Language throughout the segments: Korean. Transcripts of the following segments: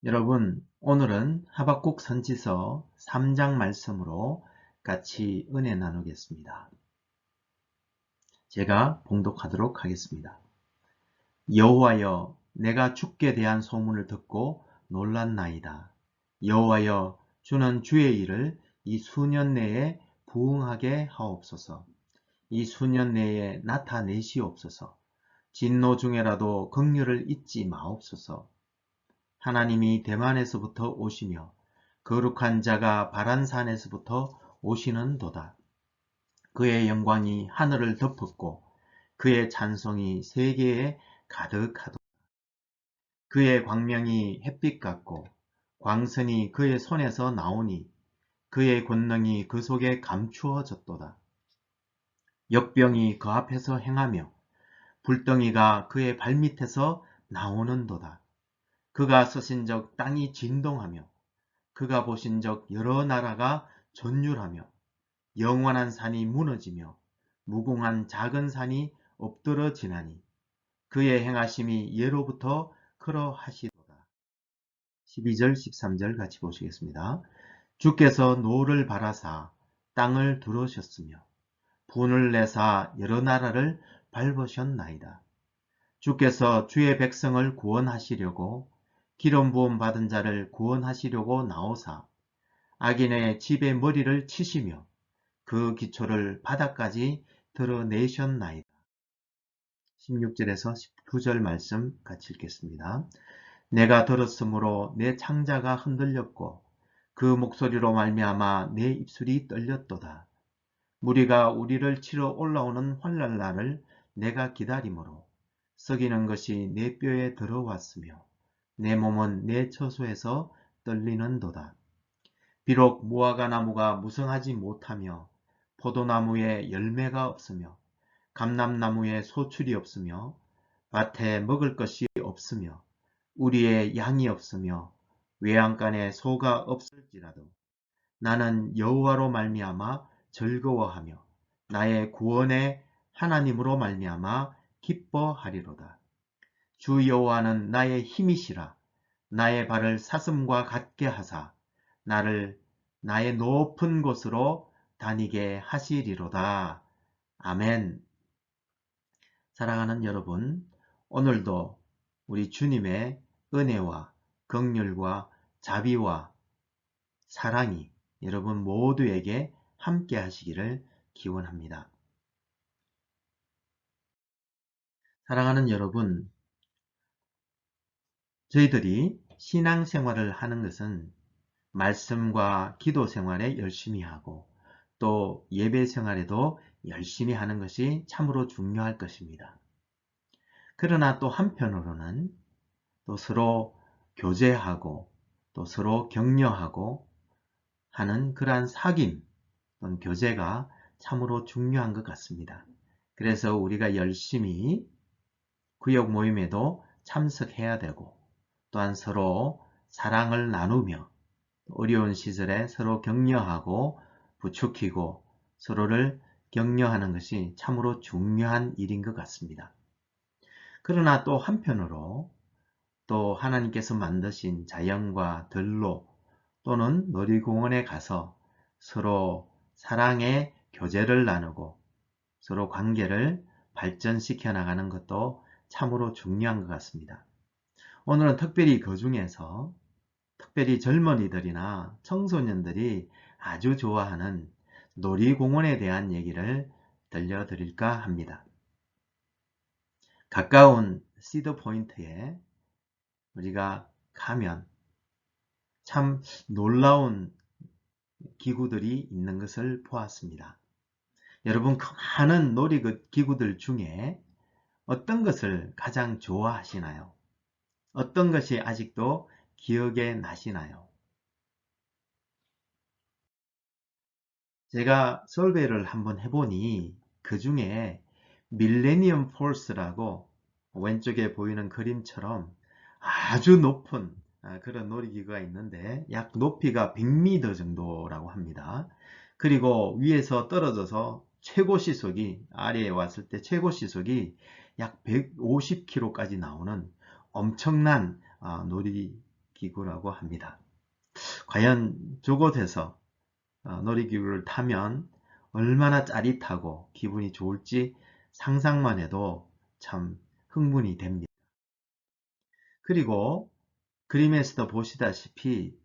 여러분, 오늘은 하박국 선지서 3장 말씀으로 같이 은혜 나누겠습니다. 제가 봉독하도록 하겠습니다. 여호와여, 내가 주께 대한 소문을 듣고 놀랐나이다. 여호와여, 주는 주의 일을 이 수년 내에 부응하게 하옵소서. 이 수년 내에 나타내시옵소서. 진노 중에라도 긍휼을 잊지 마옵소서. 하나님이 대만에서부터 오시며 거룩한 자가 바란산에서부터 오시는도다. 그의 영광이 하늘을 덮었고 그의 찬송이 세계에 가득하도다. 그의 광명이 햇빛 같고 광선이 그의 손에서 나오니 그의 권능이 그 속에 감추어졌도다. 역병이 그 앞에서 행하며 불덩이가 그의 발밑에서 나오는도다. 그가 서신 적 땅이 진동하며 그가 보신 적 여러 나라가 전율하며 영원한 산이 무너지며 무궁한 작은 산이 엎드러지나니 그의 행하심이 예로부터 그러하시도다. 12절 13절 같이 보시겠습니다. 주께서 노를 바라사 땅을 두르셨으며 분을 내사 여러 나라를 밟으셨나이다. 주께서 주의 백성을 구원하시려고 기름 부음 받은 자를 구원하시려고 나오사 악인의 집의 머리를 치시며 그 기초를 바닥까지 드러내셨나이다. 16절에서 19절 말씀 같이 읽겠습니다. 내가 들었으므로 내 창자가 흔들렸고 그 목소리로 말미암아 내 입술이 떨렸도다. 무리가 우리를 치러 올라오는 환난날을 내가 기다림으로 썩이는 것이 내 뼈에 들어왔으며 내 몸은 내 처소에서 떨리는도다. 비록 무화과 나무가 무성하지 못하며 포도나무에 열매가 없으며 감람나무에 소출이 없으며 밭에 먹을 것이 없으며 우리의 양이 없으며 외양간에 소가 없을지라도 나는 여호와로 말미암아 즐거워하며 나의 구원의 하나님으로 말미암아 기뻐하리로다. 주 여호와는 나의 힘이시라. 나의 발을 사슴과 같게 하사 나를 나의 높은 곳으로 다니게 하시리로다. 아멘. 사랑하는 여러분, 오늘도 우리 주님의 은혜와 긍휼과 자비와 사랑이 여러분 모두에게 함께 하시기를 기원합니다. 사랑하는 여러분, 저희들이 신앙생활을 하는 것은 말씀과 기도 생활에 열심히 하고 또 예배 생활에도 열심히 하는 것이 참으로 중요할 것입니다. 그러나 또 한편으로는 또 서로 교제하고 또 서로 격려하고 하는 그러한 사귐 또는 교제가 참으로 중요한 것 같습니다. 그래서 우리가 열심히 구역 모임에도 참석해야 되고 또한 서로 사랑을 나누며 어려운 시절에 서로 격려하고 부추기고 서로를 격려하는 것이 참으로 중요한 일인 것 같습니다. 그러나 또 한편으로 또 하나님께서 만드신 자연과 들로 또는 놀이공원에 가서 서로 사랑의 교제를 나누고 서로 관계를 발전시켜 나가는 것도 참으로 중요한 것 같습니다. 오늘은 특별히 그 중에서 특별히 젊은이들이나 청소년들이 아주 좋아하는 놀이공원에 대한 얘기를 들려드릴까 합니다. 가까운 시더포인트에 우리가 가면 참 놀라운 기구들이 있는 것을 보았습니다. 여러분, 그 많은 놀이기구들 중에 어떤 것을 가장 좋아하시나요? 어떤 것이 아직도 기억에 나시나요? 제가 설베이를 한번 해보니 그 중에 밀레니엄 폴스라고 왼쪽에 보이는 그림처럼 아주 높은 그런 놀이기구가 있는데 약 높이가 100m 정도라고 합니다. 그리고 위에서 떨어져서 최고 시속이 아래에 왔을 때 최고 시속이 약 150km까지 나오는 엄청난 놀이기구입니다. 놀이기구라고 합니다. 과연 저곳에서 놀이기구를 타면 얼마나 짜릿하고 기분이 좋을지 상상만 해도 참 흥분이 됩니다. 그리고 그림에서도 보시다시피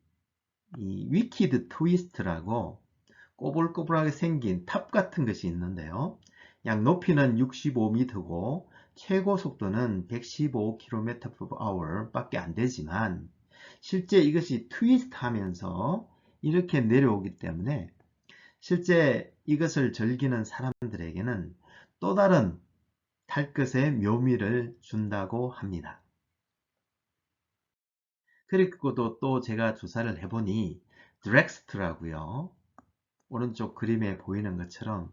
이 위키드 트위스트라고 꼬불꼬불하게 생긴 탑 같은 것이 있는데요. 약 높이는 65m고 최고 속도는 115km/h 밖에 안 되지만 실제 이것이 트위스트 하면서 이렇게 내려오기 때문에 실제 이것을 즐기는 사람들에게는 또 다른 탈 것의 묘미를 준다고 합니다. 그리고 또 제가 조사를 해보니 드렉스트라고요. 오른쪽 그림에 보이는 것처럼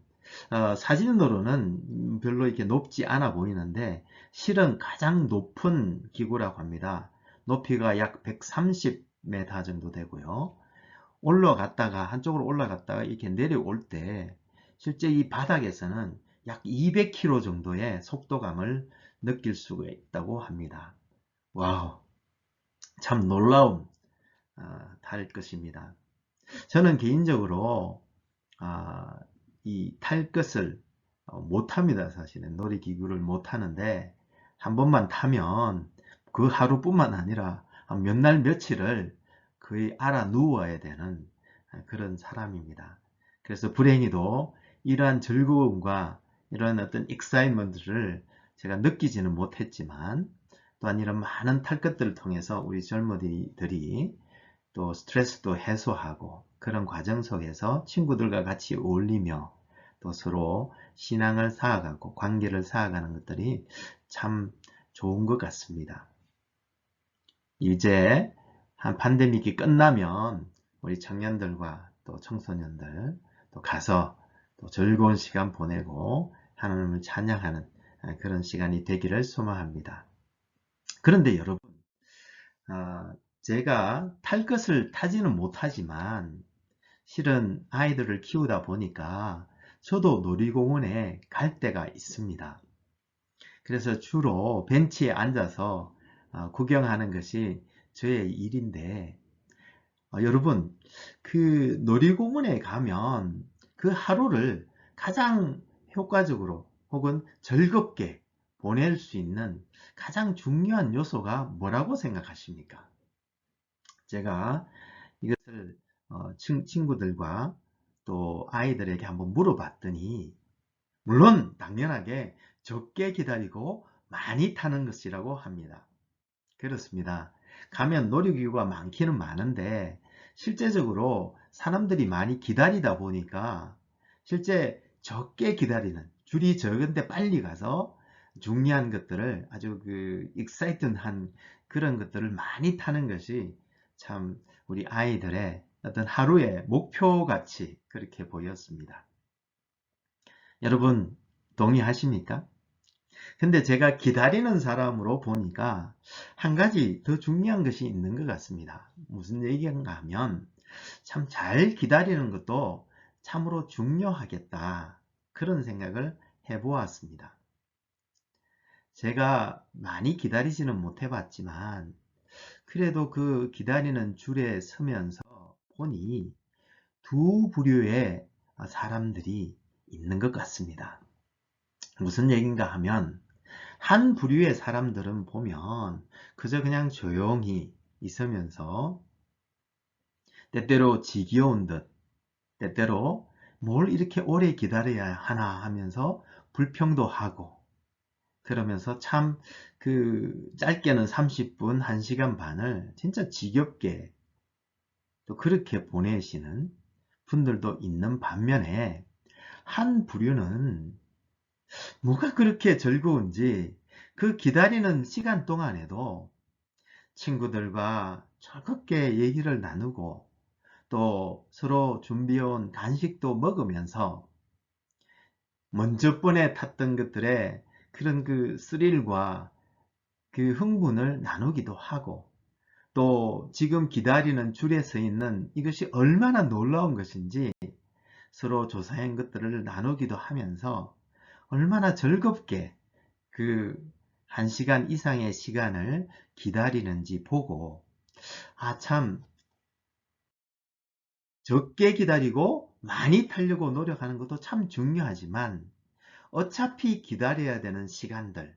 사진으로는 별로 이렇게 높지 않아 보이는데 실은 가장 높은 기구라고 합니다. 높이가 약 130m 정도 되고요. 올라갔다가 한쪽으로 올라갔다가 이렇게 내려올 때 실제 이 바닥에서는 약 200km 정도의 속도감을 느낄 수가 있다고 합니다. 와우, 참 놀라운 탈 것입니다. 저는 개인적으로 이 탈 것을 못합니다. 사실은 놀이기구를 못하는데 한 번만 타면 그 하루뿐만 아니라 몇 날 며칠을 거의 알아 누워야 되는 그런 사람입니다. 그래서 불행히도 이러한 즐거움과 이런 어떤 익사이먼트를 제가 느끼지는 못했지만 또한 이런 많은 탈 것들을 통해서 우리 젊은이들이 또 스트레스도 해소하고 그런 과정 속에서 친구들과 같이 어울리며 또 서로 신앙을 쌓아가고 관계를 쌓아가는 것들이 참 좋은 것 같습니다. 이제 한 팬데믹이 끝나면 우리 청년들과 또 청소년들 또 가서 또 즐거운 시간 보내고 하나님을 찬양하는 그런 시간이 되기를 소망합니다. 그런데 여러분, 제가 탈 것을 타지는 못하지만 실은 아이들을 키우다 보니까 저도 놀이공원에 갈 때가 있습니다. 그래서 주로 벤치에 앉아서 구경하는 것이 저의 일인데 여러분, 그 놀이공원에 가면 그 하루를 가장 효과적으로 혹은 즐겁게 보낼 수 있는 가장 중요한 요소가 뭐라고 생각하십니까? 제가 이것을 친구들과 또 아이들에게 한번 물어봤더니 물론 당연하게 적게 기다리고 많이 타는 것이라고 합니다. 그렇습니다. 가면 놀이기구가 많기는 많은데 실제적으로 사람들이 많이 기다리다 보니까 실제 적게 기다리는 줄이 적은데 빨리 가서 중요한 것들을 아주 익사이팅한 그런 것들을 많이 타는 것이 참 우리 아이들의 어떤 하루의 목표같이 그렇게 보였습니다. 여러분 동의하십니까? 근데 제가 기다리는 사람으로 보니까 한 가지 더 중요한 것이 있는 것 같습니다. 무슨 얘기인가 하면 참 잘 기다리는 것도 참으로 중요하겠다. 그런 생각을 해보았습니다. 제가 많이 기다리지는 못해봤지만 그래도 그 기다리는 줄에 서면서 보니 두 부류의 사람들이 있는 것 같습니다. 무슨 얘기인가 하면 한 부류의 사람들은 보면 그저 그냥 조용히 있으면서 때때로 지겨운 듯 때때로 뭘 이렇게 오래 기다려야 하나 하면서 불평도 하고 그러면서 참 짧게는 30분, 1시간 반을 진짜 지겹게 또 그렇게 보내시는 분들도 있는 반면에 한 부류는 뭐가 그렇게 즐거운지 그 기다리는 시간 동안에도 친구들과 즐겁게 얘기를 나누고 또 서로 준비해온 간식도 먹으면서 먼저 번에 탔던 것들의 그런 스릴과 그 흥분을 나누기도 하고 또 지금 기다리는 줄에 서 있는 이것이 얼마나 놀라운 것인지 서로 조사한 것들을 나누기도 하면서 얼마나 즐겁게 1시간 이상의 시간을 기다리는지 보고 참 적게 기다리고 많이 타려고 노력하는 것도 참 중요하지만 어차피 기다려야 되는 시간들,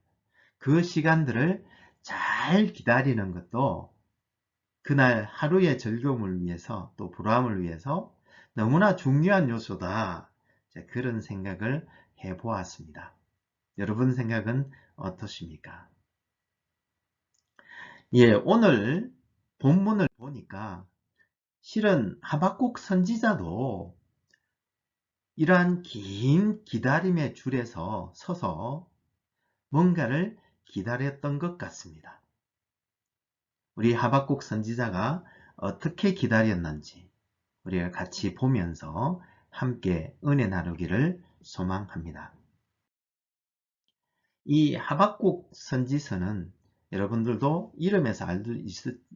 그 시간들을 잘 기다리는 것도 그날 하루의 즐거움을 위해서 또 보람을 위해서 너무나 중요한 요소다. 그런 생각을 해보았습니다. 여러분 생각은 어떠십니까? 예, 오늘 본문을 보니까 실은 하박국 선지자도 이러한 긴 기다림의 줄에서 서서 뭔가를 기다렸던 것 같습니다. 우리 하박국 선지자가 어떻게 기다렸는지 우리가 같이 보면서 함께 은혜 나누기를 소망합니다. 이 하박국 선지서는 여러분들도 이름에서 알고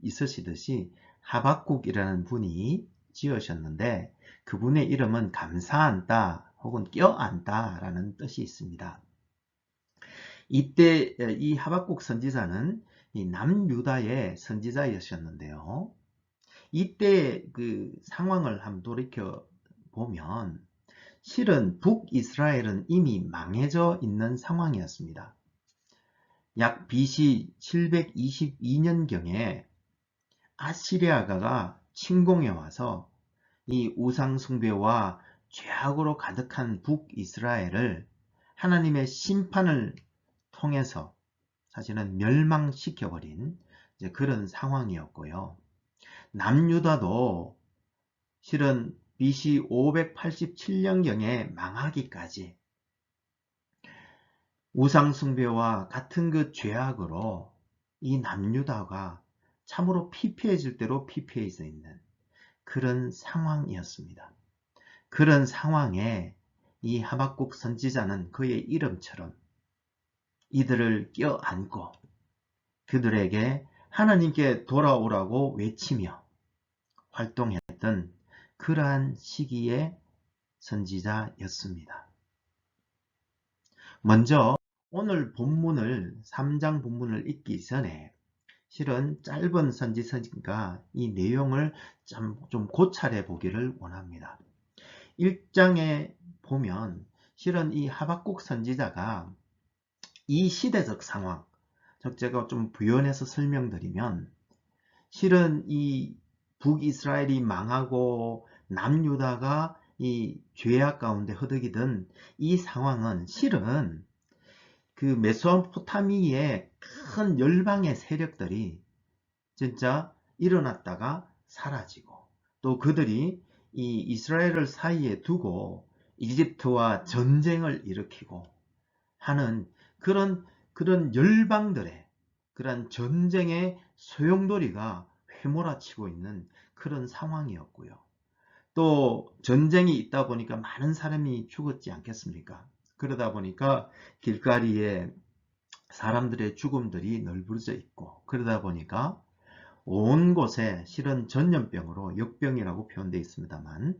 있으시듯이 하박국이라는 분이 지으셨는데 그분의 이름은 감사한다 혹은 껴안다 라는 뜻이 있습니다. 이때 이 하박국 선지자는 이 남유다의 선지자였었는데요. 이때 그 상황을 한번 돌이켜 보면 실은 북이스라엘은 이미 망해져 있는 상황이었습니다. 약 BC 722년경에 아시리아가 침공해 와서 이 우상숭배와 죄악으로 가득한 북이스라엘을 하나님의 심판을 통해서 사실은 멸망시켜버린 그런 상황이었고요. 남유다도 실은 BC 587년경에 망하기까지 우상숭배와 같은 그 죄악으로 이 남유다가 참으로 피폐해질 대로 피폐해져 있는 그런 상황이었습니다. 그런 상황에 이 하박국 선지자는 그의 이름처럼 이들을 껴안고 그들에게 하나님께 돌아오라고 외치며 활동했던 그러한 시기의 선지자였습니다. 먼저 오늘 본문을 3장 본문을 읽기 전에 실은 짧은 선지서니까 이 내용을 좀 고찰해 보기를 원합니다. 1장에 보면 실은 이 하박국 선지자가 이 시대적 상황, 제가 좀 부연해서 설명드리면 실은 이 북이스라엘이 망하고 남유다가 이 죄악 가운데 허덕이던 이 상황은 실은 그 메소포타미아의 큰 열방의 세력들이 진짜 일어났다가 사라지고 또 그들이 이 이스라엘을 사이에 두고 이집트와 전쟁을 일으키고 하는 그런 열방들의 그런 전쟁의 소용돌이가 휘몰아치고 있는 그런 상황이었고요. 또 전쟁이 있다 보니까 많은 사람이 죽었지 않겠습니까? 그러다 보니까 길거리에 사람들의 죽음들이 널브러져 있고 그러다 보니까 온 곳에 실은 전염병으로 역병이라고 표현되어 있습니다만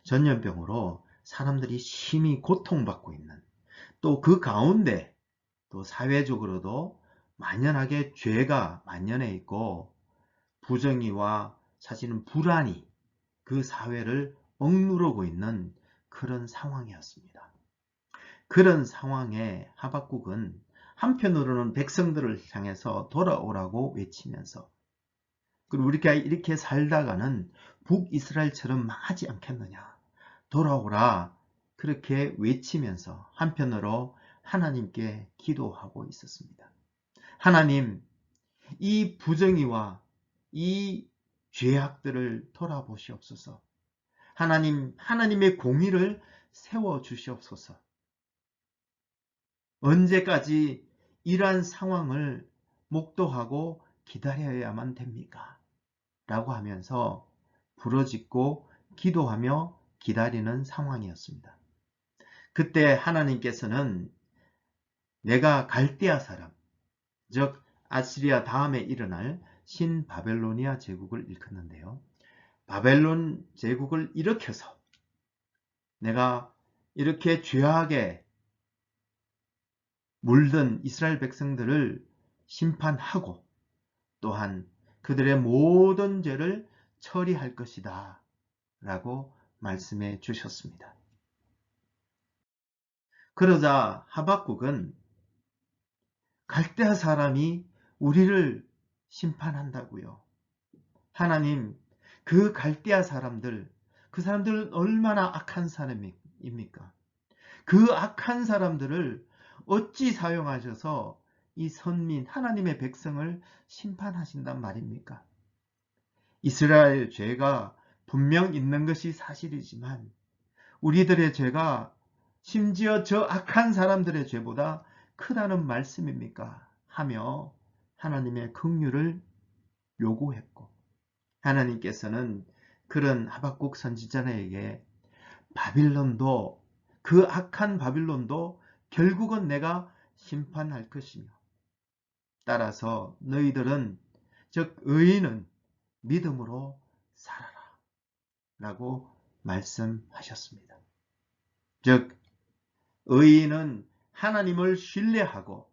전염병으로 사람들이 심히 고통받고 있는 또 그 가운데 또 사회적으로도 만연하게 죄가 만연해 있고 부정의와 사실은 불안이 그 사회를 억누르고 있는 그런 상황이었습니다. 그런 상황에 하박국은 한편으로는 백성들을 향해서 돌아오라고 외치면서 그리고 우리가 이렇게 살다가는 북이스라엘처럼 망하지 않겠느냐 돌아오라 그렇게 외치면서 한편으로 하나님께 기도하고 있었습니다. 하나님, 이 부정의와 이 죄악들을 돌아보시옵소서. 하나님, 하나님의 공의를 세워주시옵소서. 언제까지 이러한 상황을 목도하고 기다려야만 됩니까? 라고 하면서 부르짖고 기도하며 기다리는 상황이었습니다. 그때 하나님께서는 내가 갈대아 사람, 즉 아시리아 다음에 일어날 신바벨로니아 제국을 일컫는데요. 바벨론 제국을 일으켜서 내가 이렇게 죄악에 물든 이스라엘 백성들을 심판하고 또한 그들의 모든 죄를 처리할 것이다 라고 말씀해 주셨습니다. 그러자 하박국은 갈대아 사람이 우리를 심판한다고요. 하나님, 그 갈대아 사람들, 그 사람들은 얼마나 악한 사람입니까? 그 악한 사람들을 어찌 사용하셔서 이 선민 하나님의 백성을 심판하신단 말입니까? 이스라엘 죄가 분명 있는 것이 사실이지만 우리들의 죄가 심지어 저 악한 사람들의 죄보다 크다는 말씀입니까? 하며 하나님의 긍휼을 요구했고, 하나님께서는 그런 하박국 선지자에게 바빌론도, 그 악한 바빌론도 결국은 내가 심판할 것이며, 따라서 너희들은, 즉 의인은 믿음으로 살아라 라고 말씀하셨습니다. 즉 의인은 하나님을 신뢰하고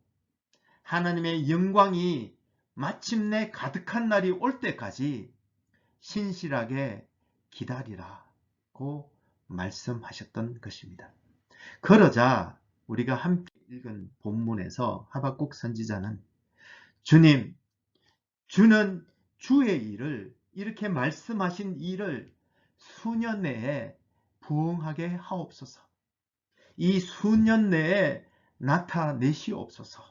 하나님의 영광이 마침내 가득한 날이 올 때까지 신실하게 기다리라고 말씀하셨던 것입니다. 그러자 우리가 함께 읽은 본문에서 하박국 선지자는 주님, 주는 주의 일을, 이렇게 말씀하신 일을 수년 내에 부응하게 하옵소서. 이 수년 내에 나타내시옵소서.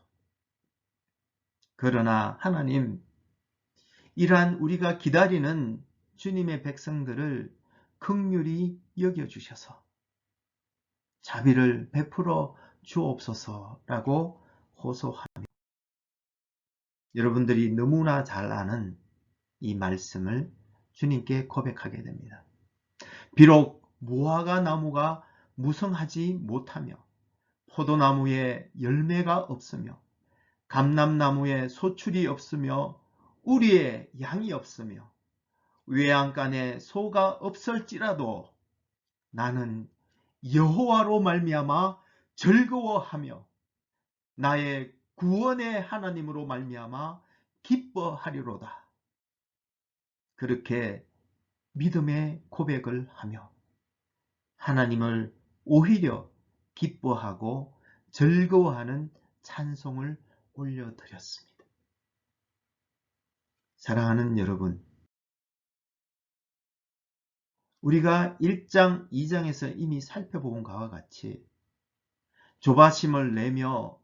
그러나 하나님, 이러한 우리가 기다리는 주님의 백성들을 긍휼히 여겨주셔서 자비를 베풀어 주옵소서라고 호소하며, 여러분들이 너무나 잘 아는 이 말씀을 주님께 고백하게 됩니다. 비록 무화과 나무가 무성하지 못하며 포도나무에 열매가 없으며 감람나무에 소출이 없으며 우리에 양이 없으며 외양간에 소가 없을지라도 나는 여호와로 말미암아 즐거워하며 나의 구원의 하나님으로 말미암아 기뻐하리로다. 그렇게 믿음의 고백을 하며 하나님을 오히려 기뻐하고 즐거워하는 찬송을 올려드렸습니다. 사랑하는 여러분, 우리가 1장, 2장에서 이미 살펴본 것과 같이 조바심을 내며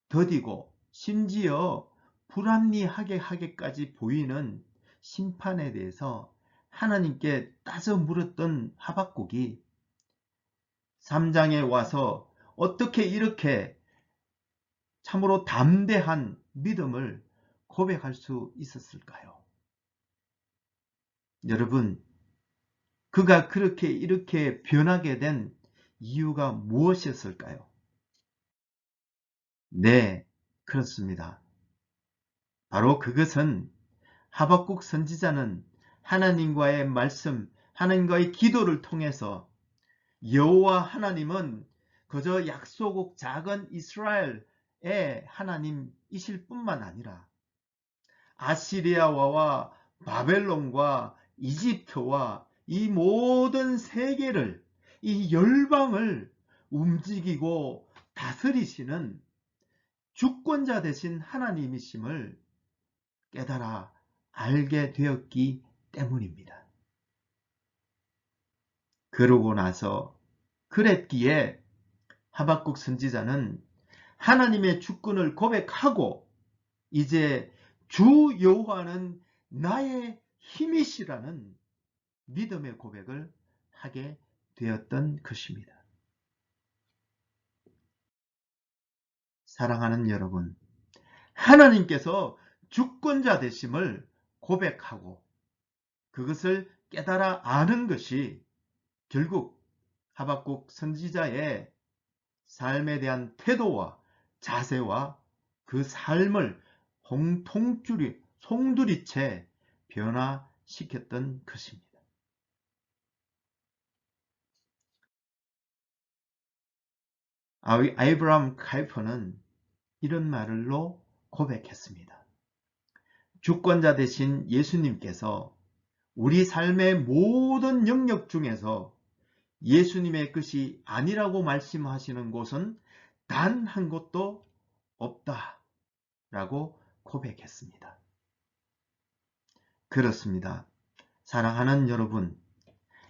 더디고 심지어 불합리하게 하게까지 보이는 심판에 대해서 하나님께 따져 물었던 하박국이 3장에 와서 어떻게 이렇게 참으로 담대한 믿음을 고백할 수 있었을까요? 여러분, 그가 그렇게 이렇게 변하게 된 이유가 무엇이었을까요? 네, 그렇습니다. 바로 그것은 하박국 선지자는 하나님과의 말씀, 하나님과의 기도를 통해서 여호와 하나님은 그저 약소국 작은 이스라엘의 하나님이실 뿐만 아니라 아시리아와 바벨론과 이집트와 이 모든 세계를, 이 열방을 움직이고 다스리시는 주권자 되신 하나님이심을 깨달아 알게 되었기 때문입니다. 그러고 나서 그랬기에 하박국 선지자는 하나님의 주권을 고백하고 이제 주 여호와는 나의 힘이시라는 믿음의 고백을 하게 되었던 것입니다. 사랑하는 여러분, 하나님께서 주권자 되심을 고백하고 그것을 깨달아 아는 것이 결국 하박국 선지자의 삶에 대한 태도와 자세와 그 삶을 송두리째 변화시켰던 것입니다. 아이브람 칼퍼는 이런 말로 고백했습니다. 주권자 되신 예수님께서 우리 삶의 모든 영역 중에서 예수님의 것이 아니라고 말씀하시는 곳은 단 한 곳도 없다라고 고백했습니다. 그렇습니다. 사랑하는 여러분,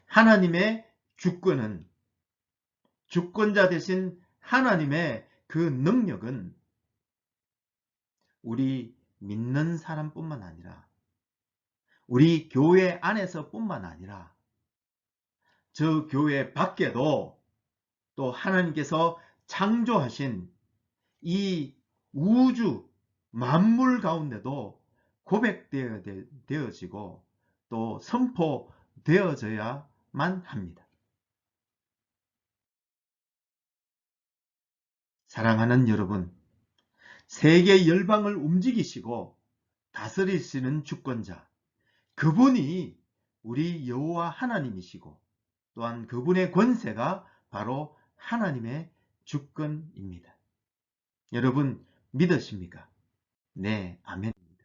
하나님의 주권은, 주권자 되신 하나님의 그 능력은 우리 믿는 사람뿐만 아니라, 우리 교회 안에서뿐만 아니라 저 교회 밖에도 또 하나님께서 창조하신 이 우주 만물 가운데도 고백되어지고 또 선포되어져야만 합니다. 사랑하는 여러분, 세계 열방을 움직이시고 다스리시는 주권자, 그분이 우리 여호와 하나님이시고 또한 그분의 권세가 바로 하나님의 주권입니다. 여러분 믿으십니까? 네, 아멘입니다.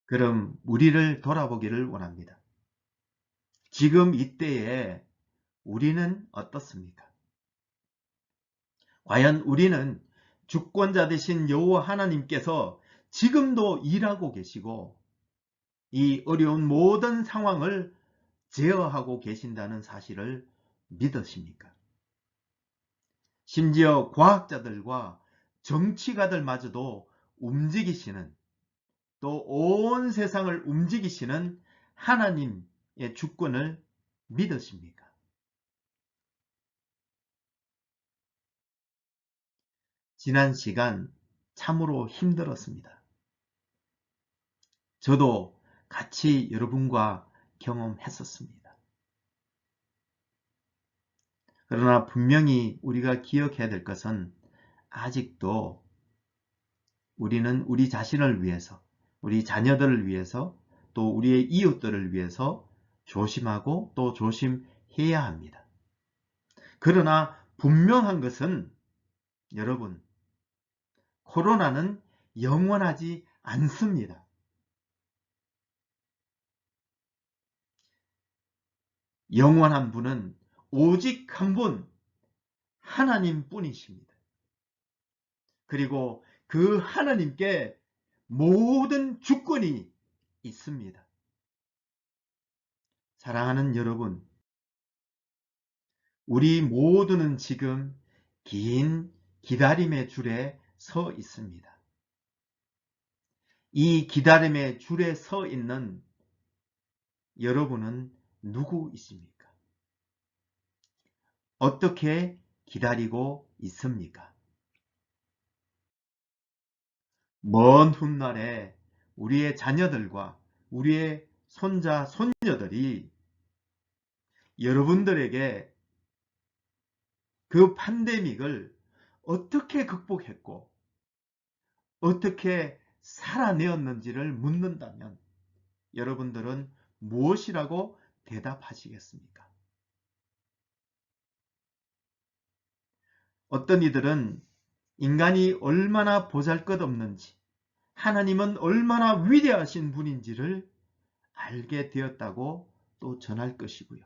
그럼 우리를 돌아보기를 원합니다. 지금 이때에 우리는 어떻습니까? 과연 우리는 주권자 되신 여호와 하나님께서 지금도 일하고 계시고 이 어려운 모든 상황을 제어하고 계신다는 사실을 믿으십니까? 심지어 과학자들과 정치가들마저도 움직이시는, 또 온 세상을 움직이시는 하나님의 주권을 믿으십니까? 지난 시간 참으로 힘들었습니다. 저도 같이 여러분과 경험했었습니다. 그러나 분명히 우리가 기억해야 될 것은 아직도 우리는 우리 자신을 위해서, 우리 자녀들을 위해서, 또 우리의 이웃들을 위해서 조심하고 또 조심해야 합니다. 그러나 분명한 것은 여러분, 코로나는 영원하지 않습니다. 영원한 분은 오직 한 분, 하나님뿐이십니다. 그리고 그 하나님께 모든 주권이 있습니다. 사랑하는 여러분, 우리 모두는 지금 긴 기다림의 줄에 서 있습니다. 이 기다림의 줄에 서 있는 여러분은 누구이십니까? 어떻게 기다리고 있습니까? 먼 훗날에 우리의 자녀들과 우리의 손자, 손녀들이 여러분들에게 그 팬데믹을 어떻게 극복했고 어떻게 살아내었는지를 묻는다면 여러분들은 무엇이라고 대답하시겠습니까? 어떤 이들은 인간이 얼마나 보잘것없는지, 하나님은 얼마나 위대하신 분인지를 알게 되었다고 또 전할 것이고요.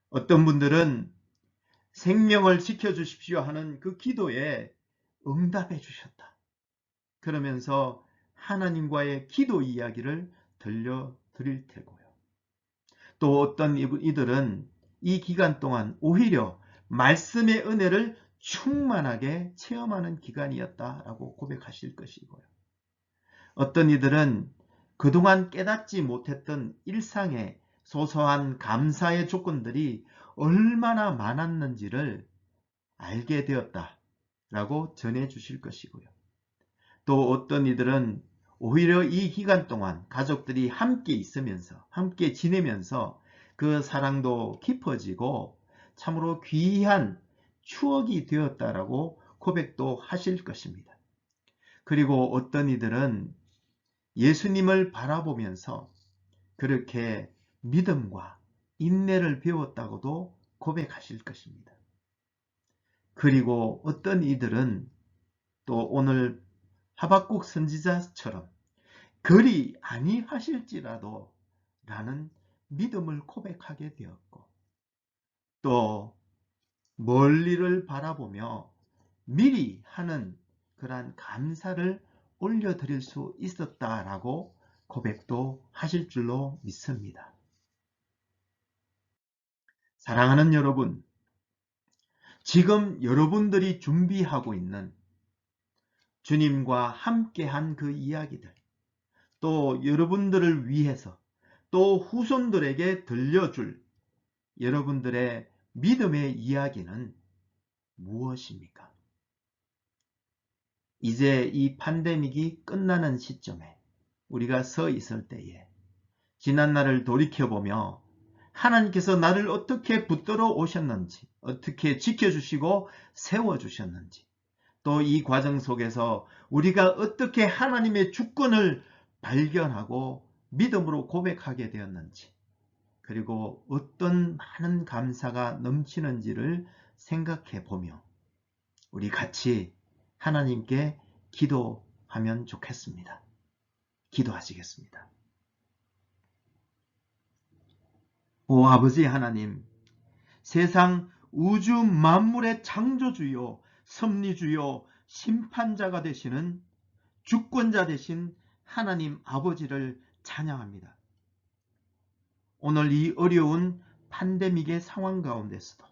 어떤 분들은 생명을 지켜주십시오 하는 그 기도에 응답해 주셨다. 그러면서 하나님과의 기도 이야기를 들려드릴 테고요. 또 어떤 이들은 이 기간 동안 오히려 말씀의 은혜를 충만하게 체험하는 기간이었다라고 고백하실 것이고요. 어떤 이들은 그동안 깨닫지 못했던 일상의 소소한 감사의 조건들이 얼마나 많았는지를 알게 되었다라고 전해 주실 것이고요. 또 어떤 이들은 오히려 이 기간 동안 가족들이 함께 있으면서, 함께 지내면서 그 사랑도 깊어지고 참으로 귀한 추억이 되었다라고 고백도 하실 것입니다. 그리고 어떤 이들은 예수님을 바라보면서 그렇게 믿음과 인내를 배웠다고도 고백하실 것입니다. 그리고 어떤 이들은 또 오늘 하박국 선지자처럼 그리 아니하실지라도 라는 믿음을 고백하게 되었고, 또 멀리를 바라보며 미리 하는 그러한 감사를 올려드릴 수 있었다라고 고백도 하실 줄로 믿습니다. 사랑하는 여러분, 지금 여러분들이 준비하고 있는 주님과 함께한 그 이야기들, 또 여러분들을 위해서 또 후손들에게 들려줄 여러분들의 믿음의 이야기는 무엇입니까? 이제 이 팬데믹이 끝나는 시점에 우리가 서 있을 때에 지난날을 돌이켜보며 하나님께서 나를 어떻게 붙들어 오셨는지, 어떻게 지켜주시고 세워주셨는지, 또 이 과정 속에서 우리가 어떻게 하나님의 주권을 발견하고 믿음으로 고백하게 되었는지, 그리고 어떤 많은 감사가 넘치는지를 생각해 보며 우리 같이 하나님께 기도하면 좋겠습니다. 기도하시겠습니다. 오 아버지 하나님, 세상 우주 만물의 창조주요, 섭리주요, 심판자가 되시는 주권자 되신 하나님 아버지를 찬양합니다. 오늘 이 어려운 팬데믹의 상황 가운데서도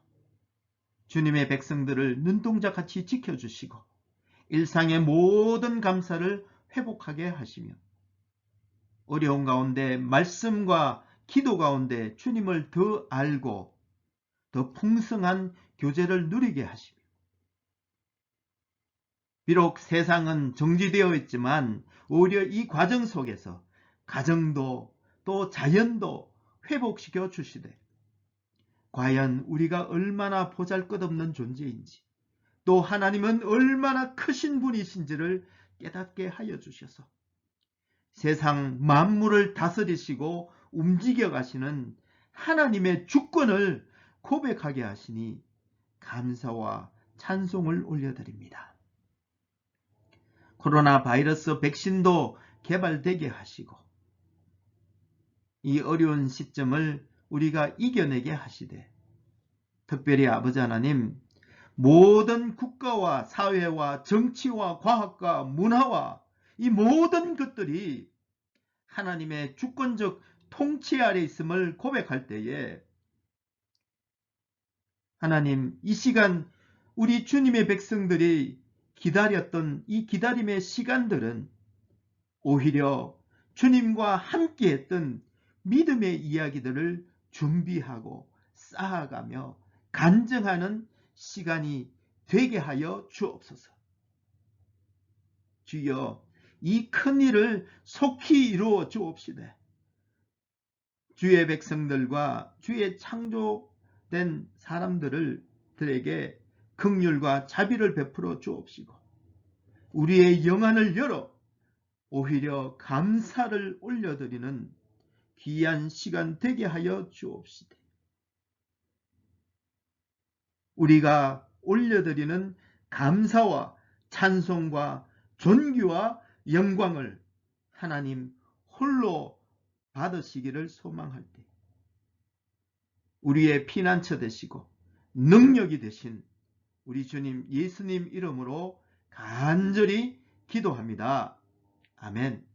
주님의 백성들을 눈동자같이 지켜주시고 일상의 모든 감사를 회복하게 하시며 어려운 가운데 말씀과 기도 가운데 주님을 더 알고 더 풍성한 교제를 누리게 하시며, 비록 세상은 정지되어 있지만 오히려 이 과정 속에서 가정도 또 자연도 회복시켜 주시되, 과연 우리가 얼마나 보잘것없는 존재인지, 또 하나님은 얼마나 크신 분이신지를 깨닫게 하여 주셔서 세상 만물을 다스리시고 움직여 가시는 하나님의 주권을 고백하게 하시니 감사와 찬송을 올려드립니다. 코로나 바이러스 백신도 개발되게 하시고 이 어려운 시점을 우리가 이겨내게 하시되, 특별히 아버지 하나님, 모든 국가와 사회와 정치와 과학과 문화와 이 모든 것들이 하나님의 주권적 통치 아래 있음을 고백할 때에 하나님, 이 시간 우리 주님의 백성들이 기다렸던 이 기다림의 시간들은 오히려 주님과 함께했던 믿음의 이야기들을 준비하고 쌓아가며 간증하는 시간이 되게 하여 주옵소서. 주여, 이 큰 일을 속히 이루어 주옵시되 주의 백성들과 주의 창조된 사람들에게 긍휼과 자비를 베풀어 주옵시고 우리의 영안을 열어 오히려 감사를 올려드리는 귀한 시간 되게 하여 주옵시되, 우리가 올려드리는 감사와 찬송과 존귀와 영광을 하나님 홀로 받으시기를 소망할 때 우리의 피난처 되시고 능력이 되신 우리 주님 예수님 이름으로 간절히 기도합니다. 아멘.